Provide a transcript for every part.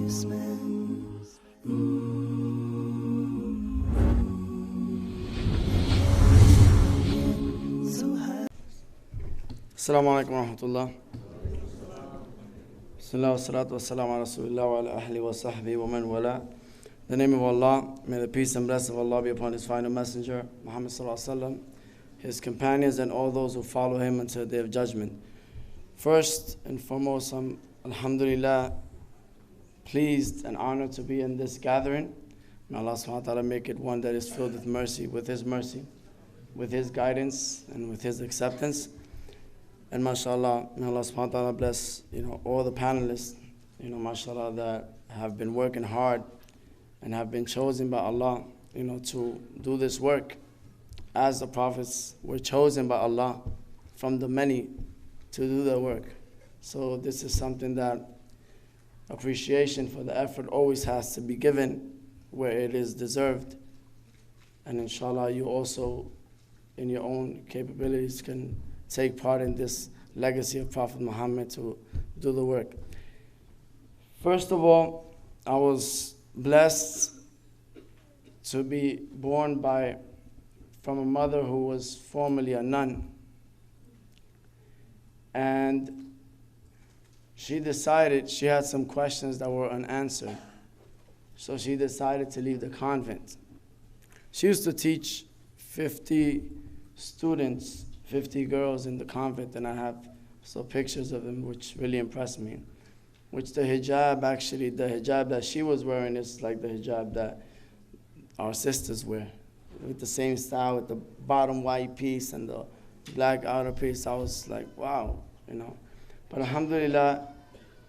Assalamu alaikum wa rahmatullah. Bismillah wa salatu wa salam ala rasulillah wa ala ahli wa sahbihi wa man wala. In the name of Allah, may the peace and blessing of Allah be upon His final messenger, Muhammad sallallahu alaihi wasallam, his companions and all those who follow him until the day of judgment. First and foremost, I'm alhamdulillah pleased and honored to be in this gathering. May Allah subhanahu wa ta'ala make it one that is filled with mercy, with His guidance and with His acceptance. And mashallah, may Allah subhanahu wa ta'ala bless, all the panelists, mashallah, that have been working hard and have been chosen by Allah, to do this work. As the prophets were chosen by Allah from the many to do their work. So this is something that appreciation for the effort always has to be given where it is deserved. And inshallah, you also, in your own capabilities, can take part in this legacy of Prophet Muhammad to do the work. First of all, I was blessed to be born from a mother who was formerly a nun. And she decided she had some questions that were unanswered. So she decided to leave the convent. She used to teach 50 students, 50 girls in the convent, and I have pictures of them which really impressed me. Which the hijab that she was wearing is like the hijab that our sisters wear, with the same style, with the bottom white piece and the black outer piece. I was like, wow, But alhamdulillah,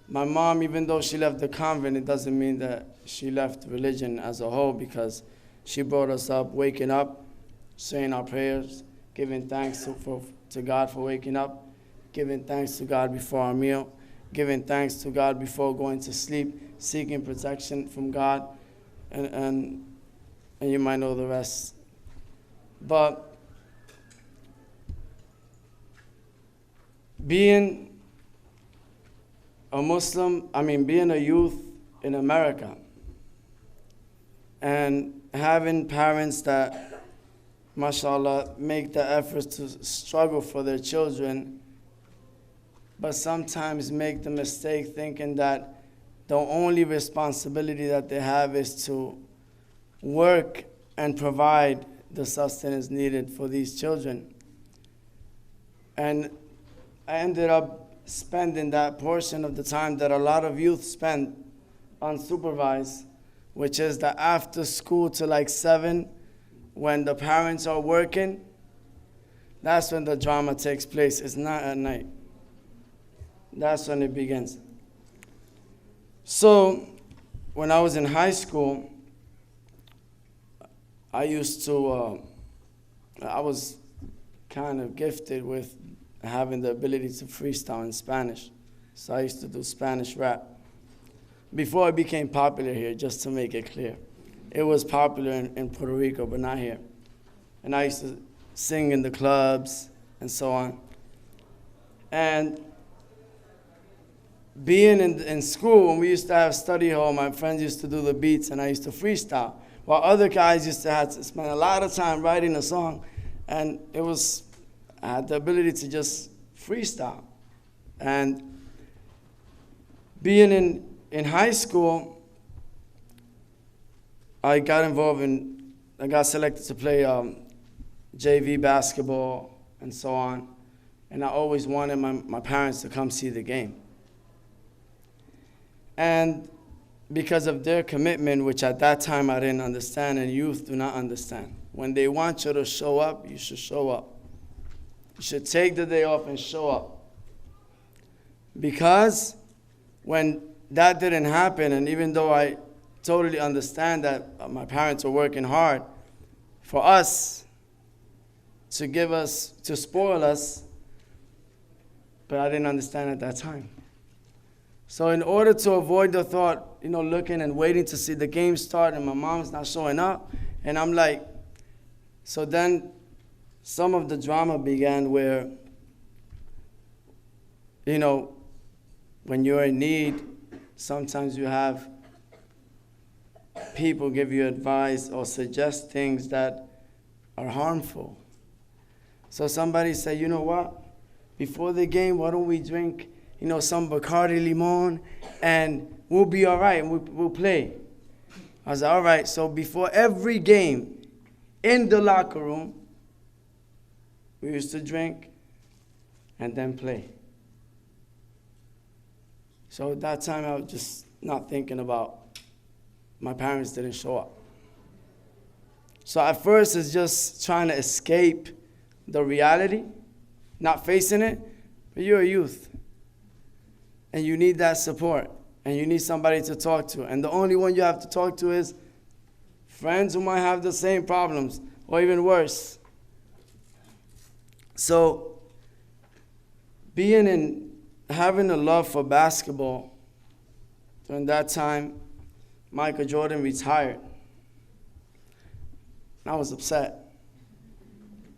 my mom, even though she left the convent, it doesn't mean that she left religion as a whole, because she brought us up, waking up, saying our prayers, giving thanks to God for waking up, giving thanks to God before our meal, giving thanks to God before going to sleep, seeking protection from God, and you might know the rest. But being a Muslim, being a youth in America, and having parents that, mashallah, make the efforts to struggle for their children, but sometimes make the mistake thinking that the only responsibility that they have is to work and provide the sustenance needed for these children. And I ended up spending that portion of the time that a lot of youth spend unsupervised, which is the after school to like 7, when the parents are working. That's when the drama takes place. It's not at night. That's when it begins. So when I was in high school, I was kind of gifted with having the ability to freestyle in Spanish. So I used to do Spanish rap. Before it became popular here, just to make it clear. It was popular in Puerto Rico, but not here. And I used to sing in the clubs and so on. And being in school, when we used to have study hall, my friends used to do the beats and I used to freestyle. While other guys used to have to spend a lot of time writing a song, and I had the ability to just freestyle. And being in high school, I got selected to play JV basketball and so on. And I always wanted my parents to come see the game. And because of their commitment, which at that time I didn't understand, and youth do not understand. When they want you to show up, you should show up. You should take the day off and show up. Because when that didn't happen, and even though I totally understand that my parents are working hard for us, to spoil us, but I didn't understand at that time. So in order to avoid the thought, looking and waiting to see the game start and my mom's not showing up, and I'm like, so then some of the drama began where, when you're in need, sometimes you have people give you advice or suggest things that are harmful. So somebody said, you know what? Before the game, why don't we drink, some Bacardi Limon, and we'll be all right, and we'll play. I was like, all right. So before every game, in the locker room, we used to drink and then play. So at that time, I was just not thinking about my parents didn't show up. So at first, it's just trying to escape the reality, not facing it, but you're a youth. And you need that support, and you need somebody to talk to. And the only one you have to talk to is friends who might have the same problems, or even worse. So having a love for basketball, during that time, Michael Jordan retired. And I was upset.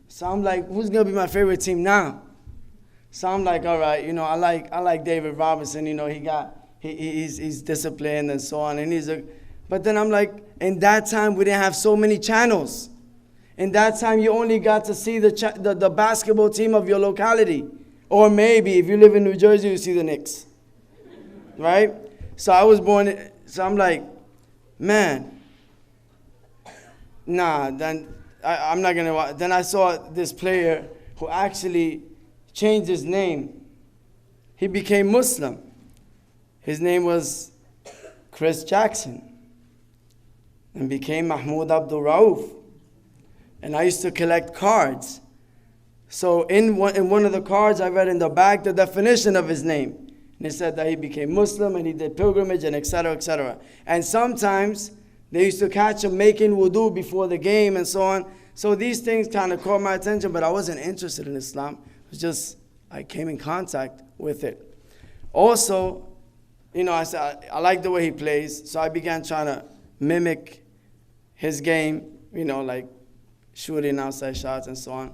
So I'm like, who's gonna be my favorite team now? So I'm like, all right, I like David Robinson. He's disciplined and so on, and But then I'm like, in that time we didn't have so many channels. In that time you only got to see the basketball team of your locality, or maybe if you live in New Jersey, you see the Knicks, right? So I was born. So I'm like, man, nah. Then I'm not gonna watch. Then I saw this player who actually changed his name. He became Muslim. His name was Chris Jackson, and became Mahmoud Abdul Rauf. And I used to collect cards. So in one of the cards, I read in the back the definition of his name. And it said that he became Muslim and he did pilgrimage and et cetera, et cetera. And sometimes they used to catch him making wudu before the game and so on. So these things kind of caught my attention, but I wasn't interested in Islam. It was just, I came in contact with it. Also, I said, I like the way he plays, so I began trying to mimic his game, like shooting outside shots and so on.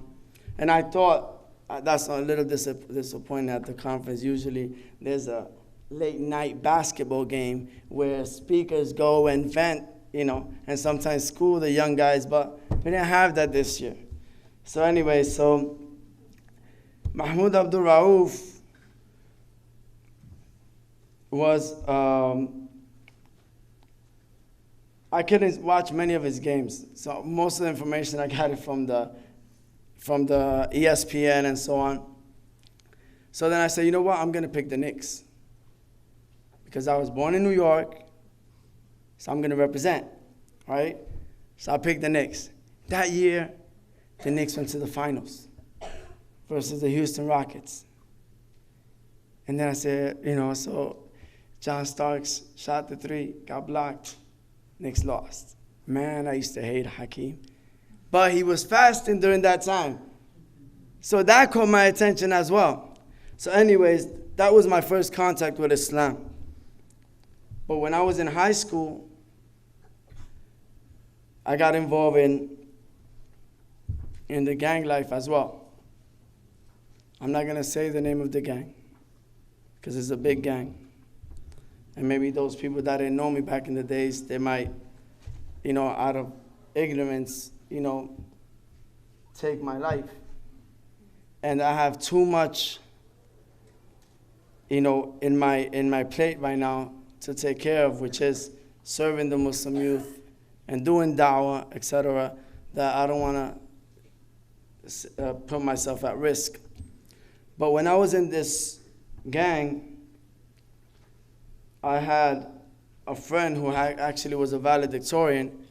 And I thought, that's a little disappointing at the conference. Usually there's a late night basketball game where speakers go and vent, and sometimes school the young guys, but we didn't have that this year. So anyway, Mahmoud Abdul Rauf was, I couldn't watch many of his games. So most of the information I got it from the ESPN and so on. So then I said, you know what, I'm going to pick the Knicks. Because I was born in New York, so I'm going to represent, right? So I picked the Knicks. That year, the Knicks went to the finals versus the Houston Rockets. And then I said, so John Starks shot the three, got blocked. Knicks lost. Man, I used to hate Hakeem. But he was fasting during that time. So that caught my attention as well. So anyways, that was my first contact with Islam. But when I was in high school, I got involved in the gang life as well. I'm not going to say the name of the gang because it's a big gang. And maybe those people that didn't know me back in the days, they might, out of ignorance, take my life. And I have too much, in my plate right now to take care of, which is serving the Muslim youth and doing da'wah, etc., that I don't want to put myself at risk. But when I was in this gang, I had a friend who actually was a valedictorian,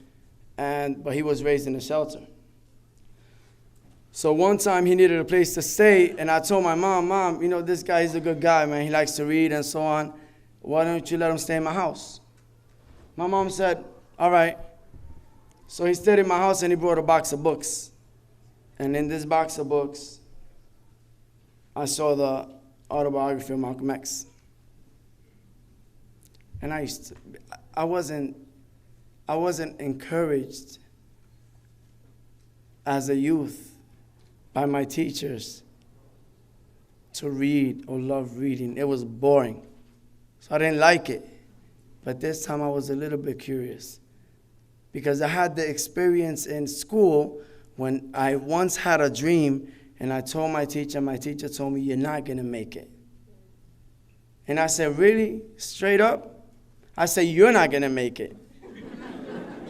but he was raised in a shelter. So one time he needed a place to stay, and I told my mom, this guy is a good guy, man. He likes to read and so on. Why don't you let him stay in my house? My mom said, all right. So he stayed in my house, and he brought a box of books. And in this box of books, I saw the autobiography of Malcolm X. And I wasn't encouraged as a youth by my teachers to read or love reading. It was boring. So I didn't like it. But this time I was a little bit curious. because I had the experience in school when I once had a dream and I told my teacher told me, you're not going to make it. And I said, really? Straight up? I said, you're not going to make it.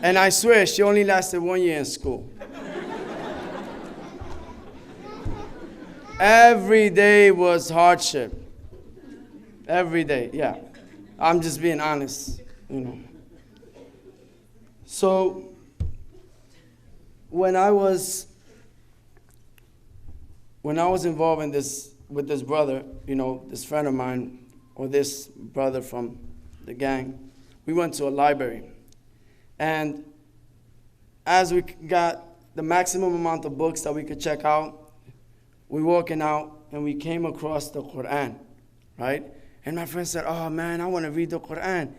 And I swear, she only lasted 1 year in school. Every day was hardship. Every day, yeah. I'm just being honest, you know. So, when I was involved in this, with this brother, you know, this friend of mine, or this brother from the gang, we went to a library. And as we got the maximum amount of books that we could check out, we walking out and we came across the Quran, right? And my friend said, oh man, I want to read the Quran,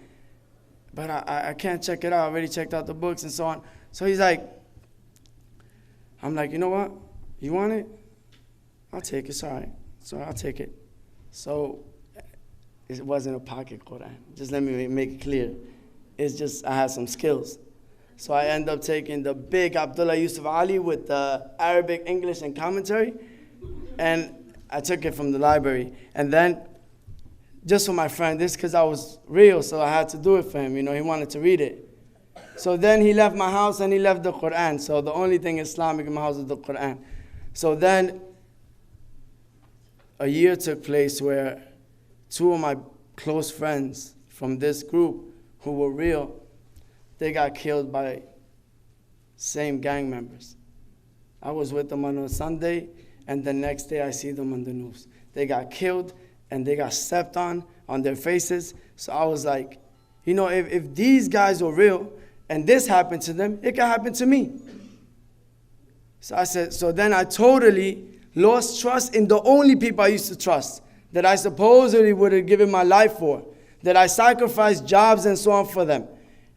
but I can't check it out. I already checked out the books and so on. So he's like, I'm like, you know what? You want it? I'll take it. It's all right. So I'll take it. So it wasn't a pocket Quran. Just let me make it clear. It's just I had some skills. So I end up taking the big Abdullah Yusuf Ali with the Arabic, English, and commentary. And I took it from the library. And then, just for my friend, this because I was real, so I had to do it for him. You know, he wanted to read it. So then he left my house and he left the Quran. So the only thing Islamic in my house is the Quran. So then a year took place where two of my close friends from this group who were real, they got killed by same gang members. I was with them on a Sunday, and the next day I see them on the news. They got killed, and they got stepped on their faces. So I was like, you know, if these guys were real, and this happened to them, it can happen to me. So I said, so then I totally lost trust in the only people I used to trust, that I supposedly would have given my life for, that I sacrificed jobs and so on for them.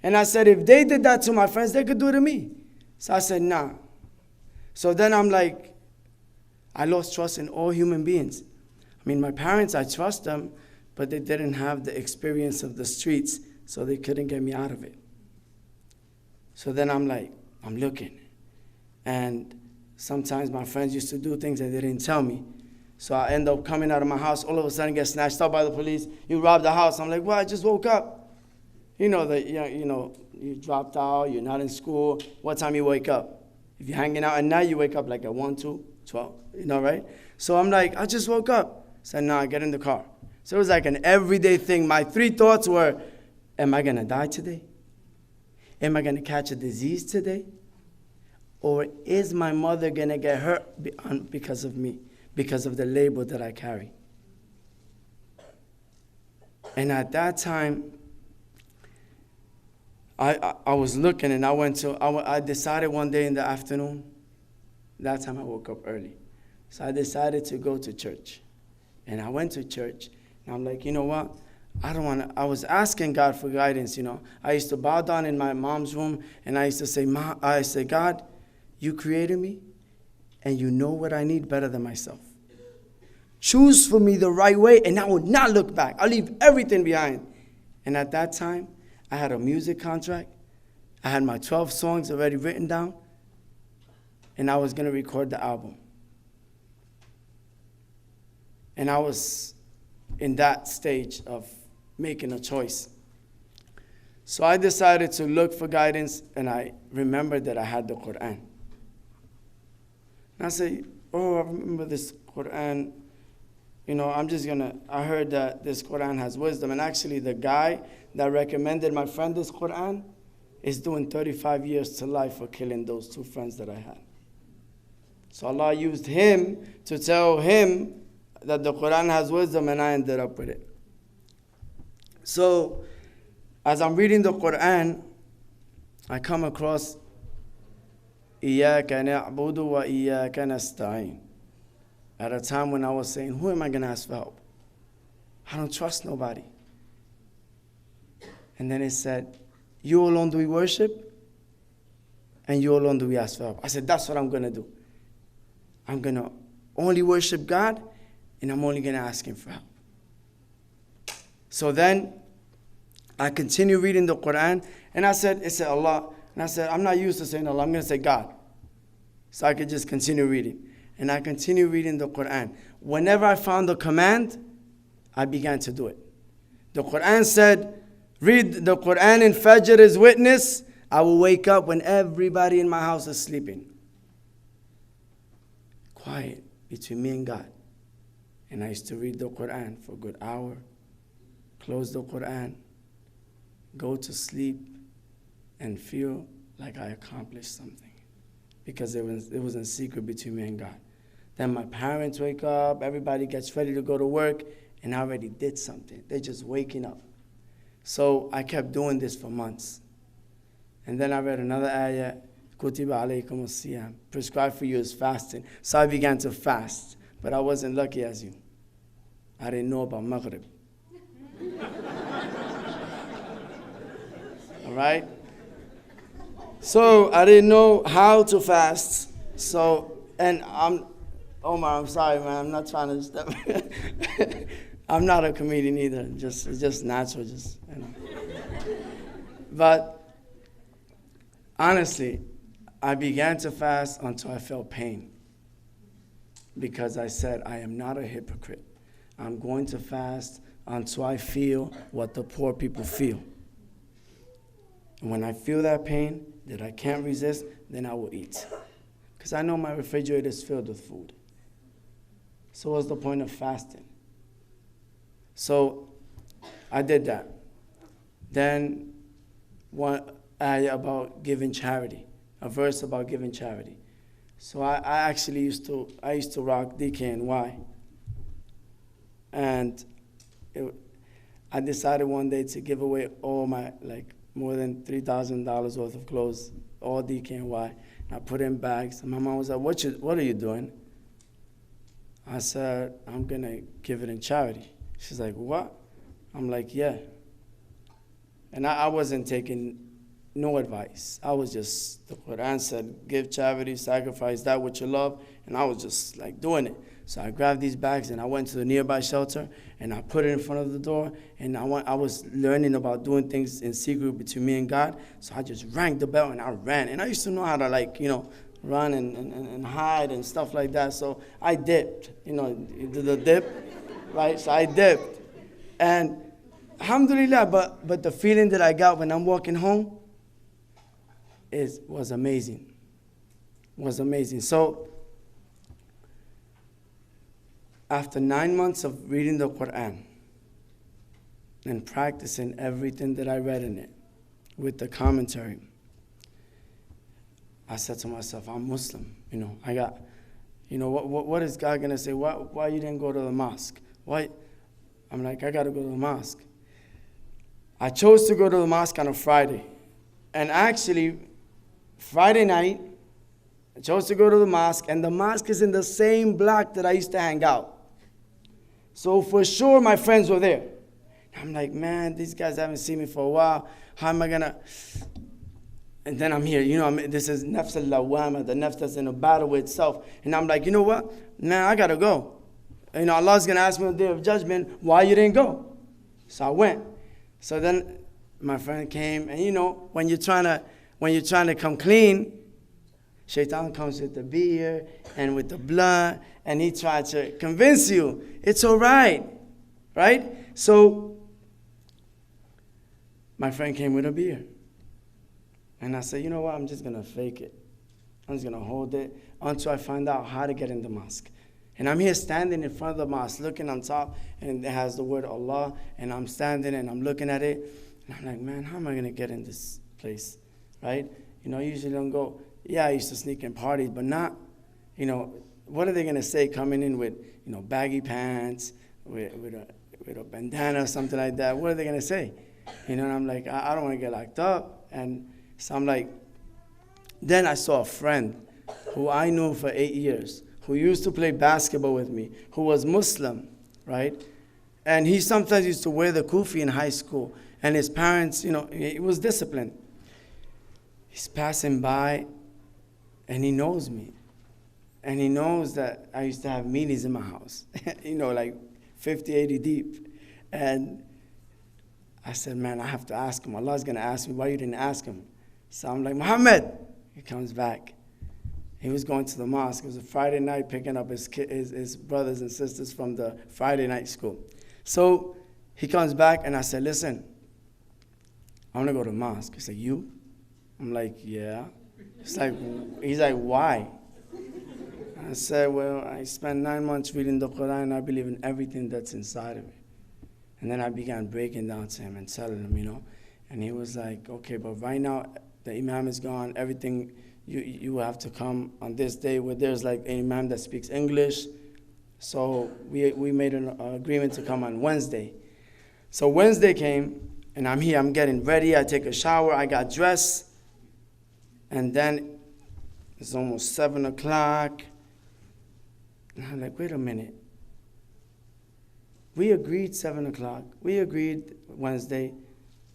And I said, if they did that to my friends, they could do it to me. So I said, nah. So then I'm like, I lost trust in all human beings. I mean, my parents, I trust them, but they didn't have the experience of the streets, so they couldn't get me out of it. So then I'm like, I'm looking. And sometimes my friends used to do things that they didn't tell me. So I end up coming out of my house, all of a sudden get snatched up by the police. You robbed the house. I'm like, well, I just woke up. You know that you dropped out, you're not in school. What time you wake up? If you're hanging out at night, you wake up like at 1, 2, 12, you know, right? So I'm like, I just woke up. Said, no, get in the car. So it was like an everyday thing. My 3 thoughts were, am I going to die today? Am I going to catch a disease today? Or is my mother going to get hurt because of me, because of the label that I carry? And at that time, I was looking, and I decided one day in the afternoon, that time I woke up early. So I decided to go to church. And I went to church, and I'm like, you know what? I was asking God for guidance, you know. I used to bow down in my mom's room, and I used to say, God, you created me, and you know what I need better than myself. Choose for me the right way, and I will not look back. I'll leave everything behind. And at that time, I had a music contract. I had my 12 songs already written down, and I was going to record the album. And I was in that stage of making a choice. So I decided to look for guidance, and I remembered that I had the Quran. And I said, oh, I remember this Quran. You know, I heard that this Quran has wisdom. And actually, the guy that recommended my friend this Quran is doing 35 years to life for killing those 2 friends that I had. So Allah used him to tell him that the Quran has wisdom, and I ended up with it. So, as I'm reading the Quran, I come across إِيَّاكَ نَعْبُدُ وَإِيَّاكَ نَسْتَعِينُ. At a time when I was saying, who am I going to ask for help? I don't trust nobody. And then it said, you alone do we worship, and you alone do we ask for help. I said, that's what I'm going to do. I'm going to only worship God, and I'm only going to ask him for help. So then I continue reading the Quran, and it said, Allah, And I said, I'm not used to saying Allah, I'm going to say God. So I could just continue reading. And I continued reading the Quran. Whenever I found the command, I began to do it. The Quran said, read the Quran in Fajr as witness. I will wake up when everybody in my house is sleeping. Quiet between me and God. And I used to read the Quran for a good hour, close the Quran, go to sleep, and feel like I accomplished something. Because it was in secret between me and God. Then my parents wake up, everybody gets ready to go to work, and I already did something. They're just waking up. So I kept doing this for months. And then I read another ayah, Kutiba alaykum as-siyam, prescribed for you is fasting. So I began to fast, but I wasn't lucky as you. I didn't know about Maghrib. All right? So I didn't know how to fast. So, and Omar, I'm sorry, man. I'm not trying to step. I'm not a comedian either. It's just natural, But honestly, I began to fast until I felt pain. Because I said, I am not a hypocrite. I'm going to fast until I feel what the poor people feel. And when I feel that pain that I can't resist, then I will eat. Because I know my refrigerator is filled with food. So what's the point of fasting? So I did that. Then one ayah about giving charity, a verse about giving charity. So I actually used to rock DKNY. And I decided one day to give away all my, more than $3,000 worth of clothes, all DKNY. And I put in bags. And my mom was like, what are you doing? I said, I'm going to give it in charity. She's like, what? I'm like, yeah. And I wasn't taking no advice. I was just, the Quran said, give charity, sacrifice that which you love. And I was just doing it. So I grabbed these bags and I went to the nearby shelter and I put it in front of the door. And I was learning about doing things in secret between me and God. So I just rang the bell and I ran. And I used to know how to run and hide and stuff like that. So I dipped, the dip, right? So I dipped. And alhamdulillah, but the feeling that I got when I'm walking home was amazing. Was amazing. So after 9 months of reading the Quran and practicing everything that I read in it with the commentary, I said to myself, I'm Muslim. I got, what is God going to say? Why you didn't go to the mosque? Why? I'm like, I got to go to the mosque. I chose to go to the mosque on a Friday. And actually, Friday night, I chose to go to the mosque, and the mosque is in the same block that I used to hang out. So for sure, my friends were there. I'm like, man, these guys haven't seen me for a while. How am I going to... And then I'm here, this is nafs al-lawama, the nafs that's in a battle with itself. And I'm like, you know what? Nah, I got to go. Allah's going to ask me on the day of judgment, why you didn't go? So I went. So then my friend came, and when you're trying to come clean, Shaitan comes with the beer and with the blood, and he tried to convince you it's all right, right? So my friend came with a beer. And I said, you know what, I'm just going to fake it. I'm just going to hold it until I find out how to get in the mosque. And I'm here standing in front of the mosque, looking on top, and it has the word Allah, and I'm standing and I'm looking at it. And I'm like, man, how am I going to get in this place, right? I usually don't go. Yeah, I used to sneak in parties, but not, what are they going to say coming in with, baggy pants, with a bandana or something like that? What are they going to say? And I'm like, I don't want to get locked up. And so I'm like, then I saw a friend who I knew for 8 years, who used to play basketball with me, who was Muslim, right? And he sometimes used to wear the kufi in high school. And his parents, he was disciplined. He's passing by, and he knows me. And he knows that I used to have meetings in my house, 50, 80 deep. And I said, man, I have to ask him. Allah's going to ask me, why you didn't ask him? So I'm like, Muhammad. He comes back. He was going to the mosque. It was a Friday night, picking up his brothers and sisters from the Friday night school. So he comes back, and I said, listen, I want to go to the mosque. He said, you? I'm like, yeah. He's like, why? I said, well, I spent 9 months reading the Quran, and I believe in everything that's inside of it. And then I began breaking down to him and telling him, And he was like, okay, but right now the Imam is gone. Everything, you will have to come on this day where there's like an Imam that speaks English. So we made an agreement to come on Wednesday. So Wednesday came, and I'm here. I'm getting ready. I take a shower. I got dressed. And then it's almost 7 o'clock. And I'm like, wait a minute. We agreed 7 o'clock. We agreed Wednesday,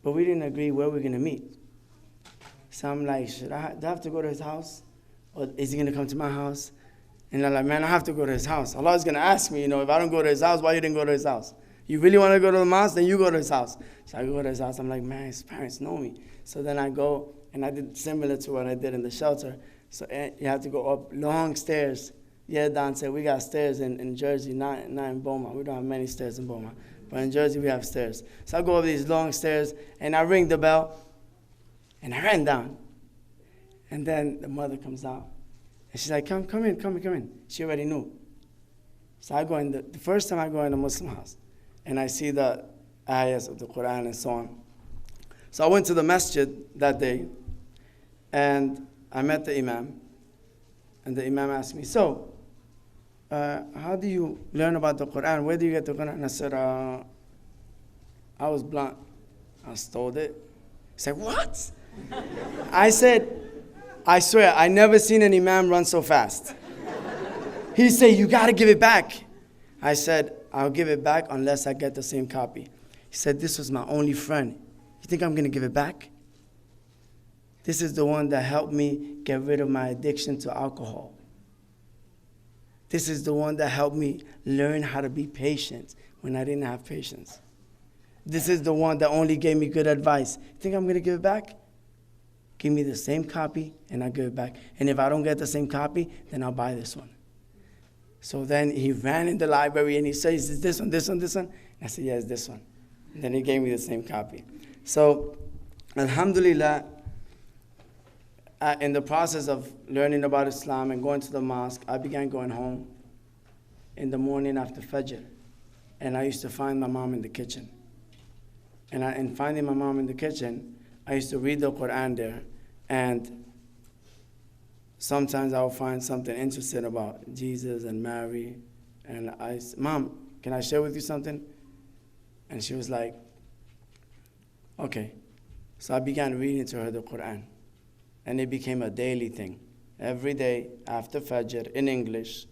but we didn't agree where we're going to meet. So I'm like, do I have to go to his house? Or is he going to come to my house? And I'm like, man, I have to go to his house. Allah is going to ask me, if I don't go to his house, why you didn't go to his house? You really want to go to the mosque? Then you go to his house. So I go to his house. I'm like, man, his parents know me. So then I go, and I did similar to what I did in the shelter. So you have to go up long stairs. Yeah, Don said, we got stairs in Jersey, not in Beaumont. We don't have many stairs in Beaumont. But in Jersey, we have stairs. So I go up these long stairs, and I ring the bell, and I ran down. And then the mother comes out. And she's like, come in. She already knew. So I go in, the first time I go in a Muslim house, and I see the ayahs of the Quran and so on. So I went to the masjid that day, and I met the Imam. And the Imam asked me, so, how do you learn about the Quran? Where do you get the Quran? And I said, I was blunt. I stole it. He said, what? I said, I swear, I never seen an Imam run so fast. He said, you got to give it back. I said, I'll give it back unless I get the same copy. He said, this was my only friend. You think I'm going to give it back? This is the one that helped me get rid of my addiction to alcohol. This is the one that helped me learn how to be patient when I didn't have patience. This is the one that only gave me good advice. You think I'm going to give it back? Give me the same copy, and I'll give it back. And if I don't get the same copy, then I'll buy this one. So then he ran in the library, and he says, is this one, this one, this one? And I said, yeah, it's this one. And then he gave me the same copy. So, alhamdulillah, in the process of learning about Islam and going to the mosque, I began going home in the morning after Fajr. And I used to find my mom in the kitchen. And in finding my mom in the kitchen, I used to read the Quran there. And sometimes I would find something interesting about Jesus and Mary. And I said, Mom, can I share with you something? And she was like, okay. So I began reading to her the Quran. And it became a daily thing. Every day after Fajr in English,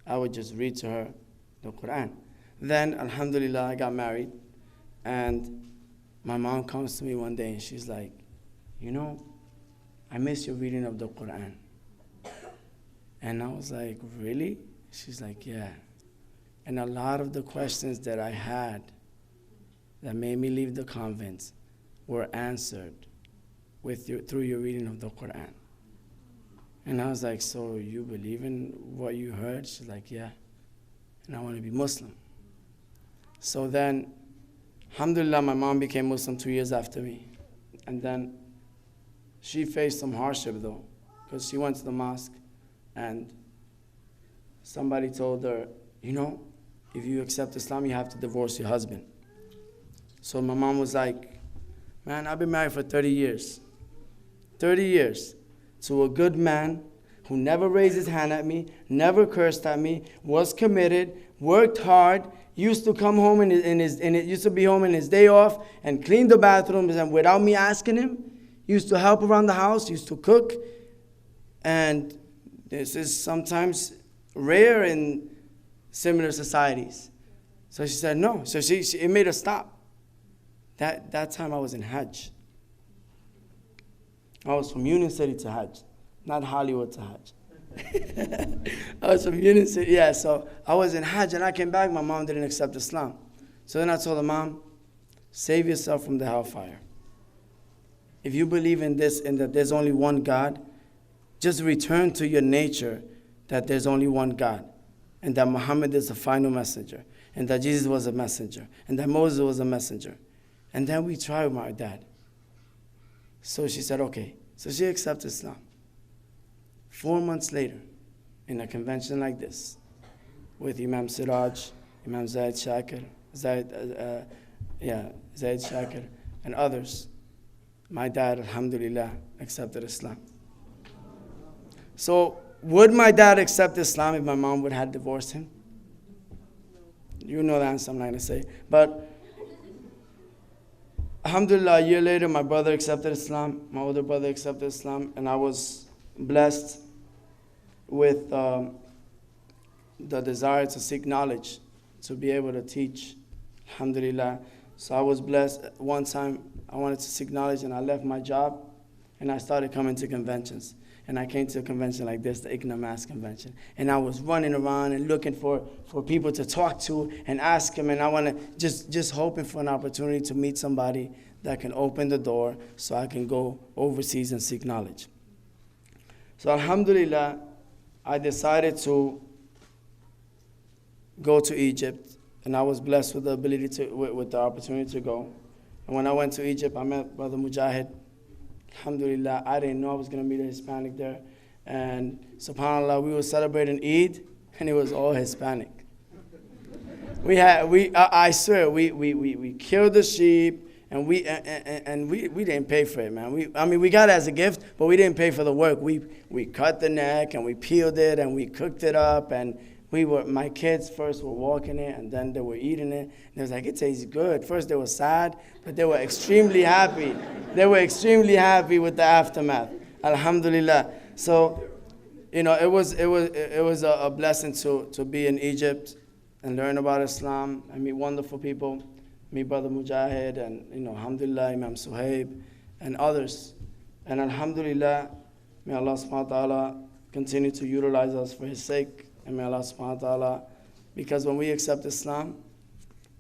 I would just read to her the Quran. Then, alhamdulillah, I got married. And my mom comes to me one day and she's like, I miss your reading of the Quran. And I was like, really? She's like, yeah. And a lot of the questions that I had that made me leave the convent were answered through your reading of the Quran. And I was like, so you believe in what you heard? She's like, yeah. And I want to be Muslim. So then, alhamdulillah, my mom became Muslim 2 years after me. And then she faced some hardship though, because she went to the mosque and somebody told her, if you accept Islam, you have to divorce your husband. So my mom was like, man, I've been married for 30 years. 30 years to a good man who never raised his hand at me, never cursed at me, was committed, worked hard, used to come home used to be home in his day off and clean the bathrooms and without me asking him, used to help around the house, used to cook. And this is sometimes rare in similar societies. So she said no. So it made her stop. That time I was in Hajj. I was from Union City to Hajj, not Hollywood to Hajj. I was from Union City, yeah, so I was in Hajj and I came back, my mom didn't accept Islam. So then I told her, Mom, save yourself from the hellfire. if you believe in this and that there's only one God, just return to your nature that there's only one God, and that Muhammad is the final messenger, and that Jesus was a messenger, and that Moses was a messenger. And then we tried with my dad. So she said, okay. So she accepted Islam. 4 months later, in a convention like this, with Imam Siraj, Imam Zaid Shakir, Zaid Shakir, and others, my dad, alhamdulillah, accepted Islam. So, would my dad accept Islam if my mom would have divorced him? You know the answer I'm not going to say. But, alhamdulillah, a year later, my brother accepted Islam, my older brother accepted Islam, and I was blessed with the desire to seek knowledge, to be able to teach, alhamdulillah. So I was blessed. One time, I wanted to seek knowledge, and I left my job, and I started coming to conventions. And I came to a convention like this, the Igna Mass Convention. And I was running around and looking for people to talk to and ask them. And I want to just hoping for an opportunity to meet somebody that can open the door so I can go overseas and seek knowledge. So alhamdulillah, I decided to go to Egypt. And I was blessed with the ability with the opportunity to go. And when I went to Egypt, I met Brother Mujahid. Alhamdulillah, I didn't know I was going to meet a Hispanic there. And subhanAllah, we were celebrating Eid, and it was all Hispanic. I swear, we killed the sheep, and we didn't pay for it, man. We got it as a gift, but we didn't pay for the work. We cut the neck, and we peeled it, and we cooked it up, and my kids first were walking it, and then they were eating it. And they was like, it tastes good. First they were sad, but they were extremely happy. They were extremely happy with the aftermath. Alhamdulillah. So, it was a blessing to be in Egypt and learn about Islam and meet wonderful people. Meet Brother Mujahid and, alhamdulillah, Imam Suhaib and others. And alhamdulillah, may Allah subhanahu wa ta'ala continue to utilize us for His sake. And may Allah subhanahu wa ta'ala, because when we accept Islam,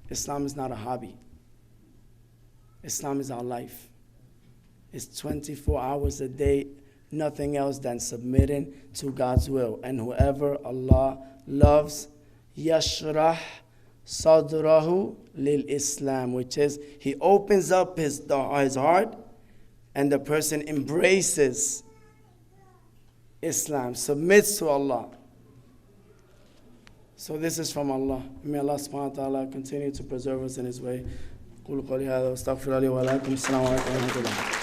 Islam is not a hobby. Islam is our life. It's 24 hours a day, nothing else than submitting to God's will. And whoever Allah loves, yashrah sadrahu lil Islam, which is He opens up his heart and the person embraces Islam, submits to Allah. So this is from Allah. May Allah subhanahu wa ta'ala continue to preserve us in His way. قولوا قولي هذا واستغفر لي ولكم. السلام عليكم ورحمة الله.